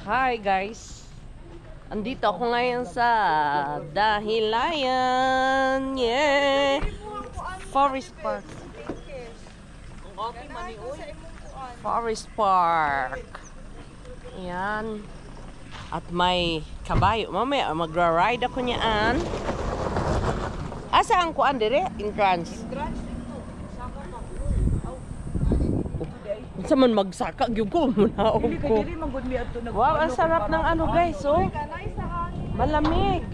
Hi guys, andito ako ngayon sa Dahilayan, yeah, Forest Park. Forest Park. Ayan. At may kabayo. Mamaya magra-ride ako niyaan. Asa ang kuan dire? Entrance. Sa man magsaka gyud ko muna ko. Wow, ang sarap ng ano guys, oh. Malamig.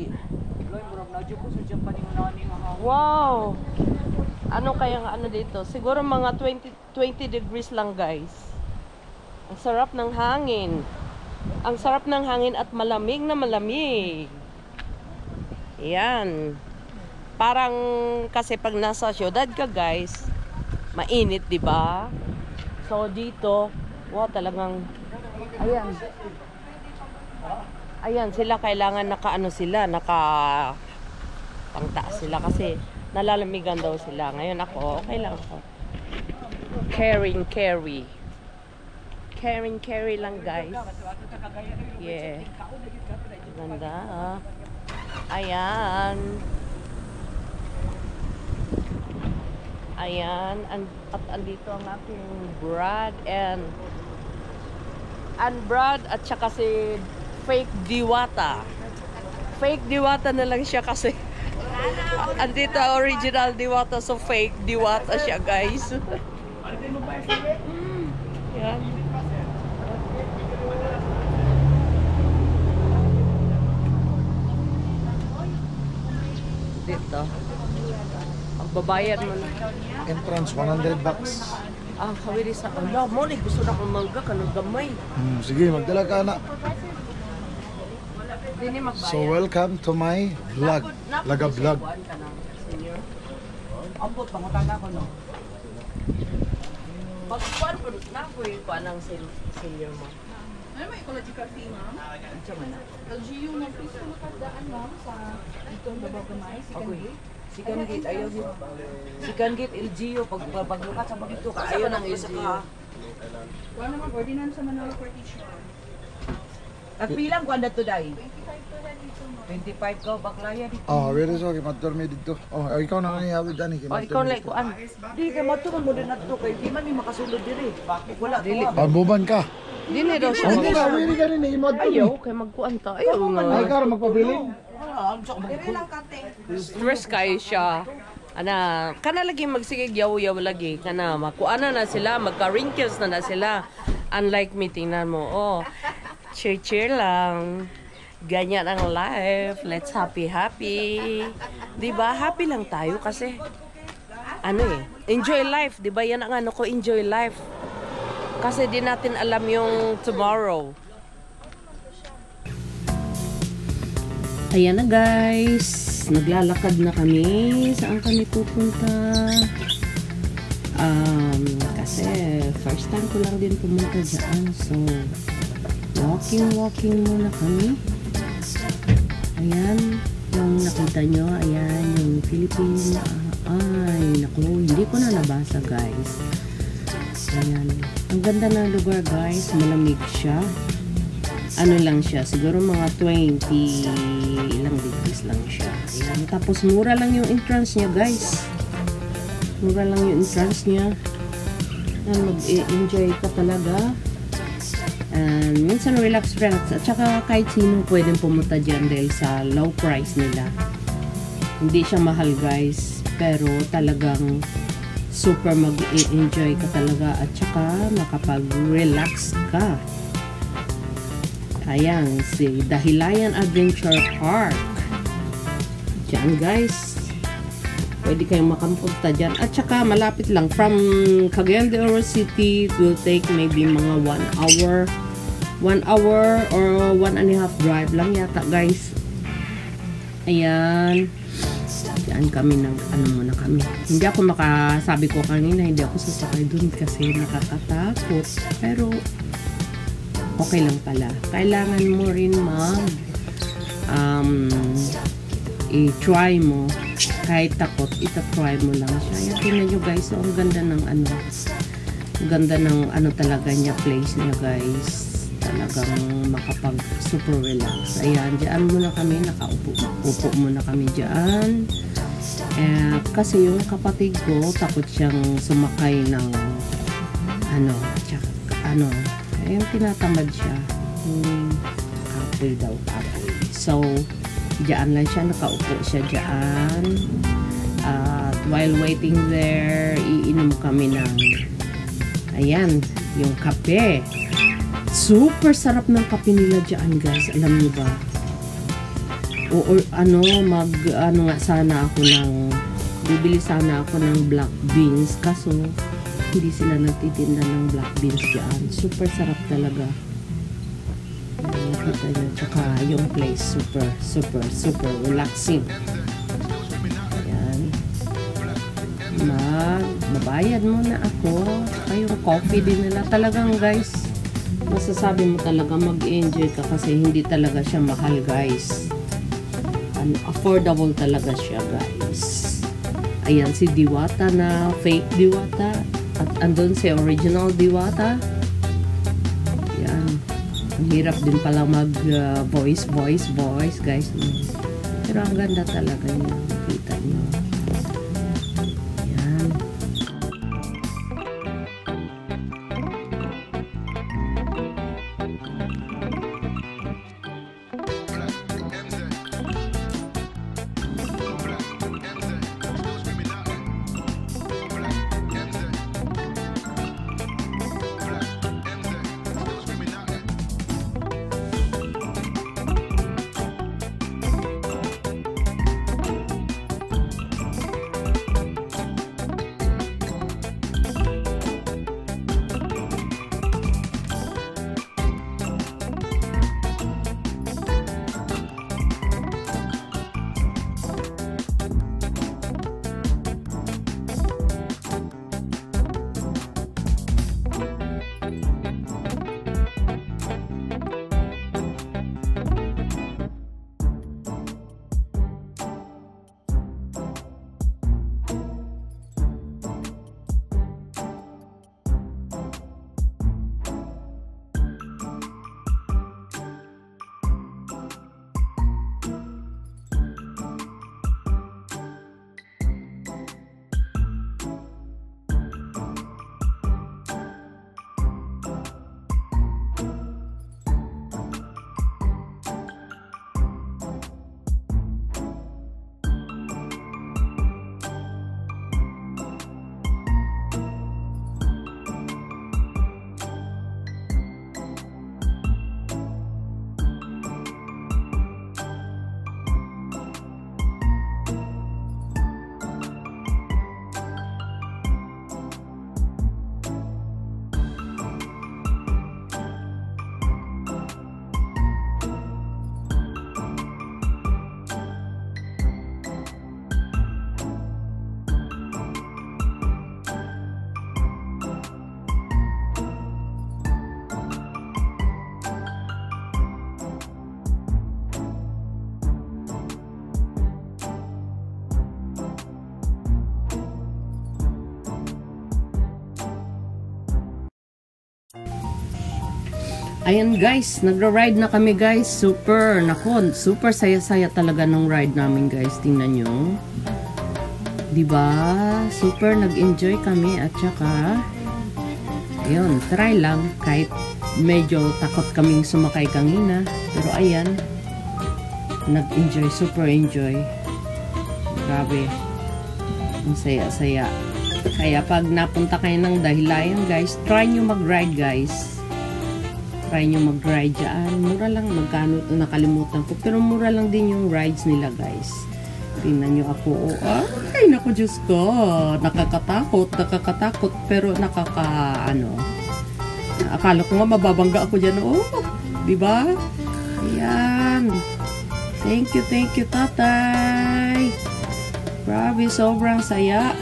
Wow. Ano kaya nga ano dito? Siguro mga 20 degrees lang guys. Ang sarap ng hangin. Ang sarap ng hangin at malamig na malamig. Yan. Parang kasi pag nasa syudad ka guys, mainit, 'di ba? So dito, wow, talagang ayan. Ayan, sila kailangan naka-ano sila, pangtaas sila kasi nalalamigan daw sila. Ngayon ako, okay lang ako. Carry lang guys. Yeah. Ganda. Ayan. Ayan. At andito ang aking Brad at saka si Fake Diwata. Fake Diwata na lang siya kasi andito original Diwata, so fake Diwata siya guys. Yan. Dito. Ang babayad mo na. Entrance, 100 bucks. Ah, kawiri sa ala mo ni gusto na akong mangga kanang gamay. Sige, magdala ka na. Dini magbayad. So, welcome to my vlog. Laga vlog. Ambot pangutana ko no. Pagkuan po na po yung kuanang senior mo. Ano may ecological fee, ma'am? LGU na piso makadaan, ma'am, sa dito ang Davao Gamay, Second gate, ayaw yun. Second gate, LGU, paglukat sa bagito, ayaw ng LGU. Wala naman, ordinance sa Manalo for teacher. At pilang kuan to day? 25 25 ka, baklaya dito. Very sorry, madorme dito. Ikaw na nga hawid dani. Ikaw like kuan. Di kay maturon mo din nato kay di man ni makasulod diri. Wala dili. Pambuban ka. Dili daw siya. Hindi na, wili ka rin eh. Ayaw, kay magkuan ta. Ayaw nga. Ay, karo magpabiling. Stress kayo siya. Kana lagi magsigig yaw-yaw lagi. Kana makuana na sila, magka-wrinkles na sila. Unlike me, tingnan mo. Oh, cheer lang. Ganyan ang life. Let's happy. Diba? Happy lang tayo kasi enjoy life. Diba? Yan ang ano ko, enjoy life. Kasi di natin alam yung tomorrow. Ayan na guys. Naglalakad na kami. Saan kami pupunta? Kasi first time ko lang din pumunta dyan. So, walking muna kami. Ayan. Yung nakita nyo, ayan, yung Philippines. Ay, naku, hindi ko na nabasa guys. Ayan. Ang ganda ng lugar guys. Malamig siya. Ano lang siya. Siguro mga 20 ilang degrees lang siya. Ayan. Tapos mura lang yung entrance niya guys. Mura lang yung entrance niya. Ayan, mag-enjoy ka talaga. And minsan relax. At saka kahit sino pwedeng pumunta dyan dahil sa low price nila. Hindi siya mahal guys. Pero talagang super mag-enjoy ka talaga at saka makapag-relax ka. Ayan, si Dahilayan Adventure Park. Diyan guys. Pwede kayong makampunta dyan. At saka malapit lang. From Cagayan de Oro City, it will take maybe mga 1 hour. 1 hour or 1.5 drive lang yata guys. Ayan. Diyan kami muna kami. Hindi ako sabi ko kanina, hindi ako sasakay dun kasi nakakatakot. Pero, okay lang pala. Kailangan mo rin i-try mo. Kahit takot, ita-try mo lang siya. Yan, tingnan nyo guys. So, ang ganda ng Ang ganda ng talaga niya, place niya guys. Talagang makapag super relax. Ayan, dyan muna kami, upo muna kami dyan. Kasi yung kapatid ko, takot siyang sumakay ng yung tinatamad siya. Apoy daw, apoy. So, dyan lang siya, nakaupo siya dyan. At while waiting there, iinom kami ng ayan, yung kape. Super sarap ng kape nila dyan, guys. Alam niyo ba? Bibili sana ako ng black beans. Kaso, hindi sila nagtitinda ng black beans dyan. Super sarap talaga. Nakita nyo. Tsaka yung place, super relaxing. Ayan. Magbabayad muna ako. Yung coffee din nila. Talagang, guys, masasabi mo talaga mag-enjoy ka kasi hindi talaga siya mahal, guys. Affordable talaga siya, guys. Ayan, si Diwata na fake Diwata. At andun si original Diwata. Ayan. Ang hirap din pala mag-voice, guys. Pero ang ganda talaga niya. Nakita niyo. Ayan. Ayan guys, nagra-ride na kami guys. Super saya-saya talaga ng ride namin guys. Tingnan nyo. Diba? Super nag-enjoy kami at saka ayun, try lang. Kahit medyo takot kaming sumakay kanina. Pero ayan, nag-enjoy, super enjoy. Grabe. Ang saya-saya. Kaya pag napunta kayo ng Dahilayan guys, try nyo mag-ride guys. Try nyo mag-ride dyan. Mura lang, magkano ito, nakalimutan ko. Pero mura lang din yung rides nila, guys. Tingnan nyo ako. Ay, naku, Diyos ko. Nakakatakot. Pero akala ko nga mababangga ako dyan. Diba? Ayan. Thank you, tatay. Grabe, sobrang saya.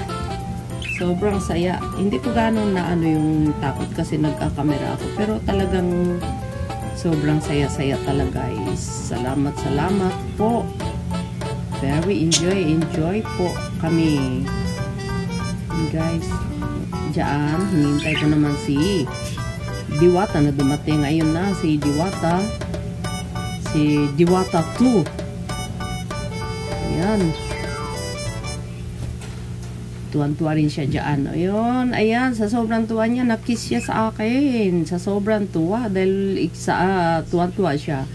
Sobrang saya. Hindi ko gano'n na yung takot kasi nagkakamera ako. Pero talagang sobrang saya-saya talaga guys. Salamat po. Very enjoy po kami. Guys, diyan, hinihintay ko naman si Diwata na dumating. Ngayon na si Diwata. Si Diwata 2. Ayan. Tuwan-tuwa rin siya dyan. Ayun, ayan, sa sobrang tuwa niya, nakiss siya sa akin. Sa sobrang tuwa, dahil tuwan-tuwa siya.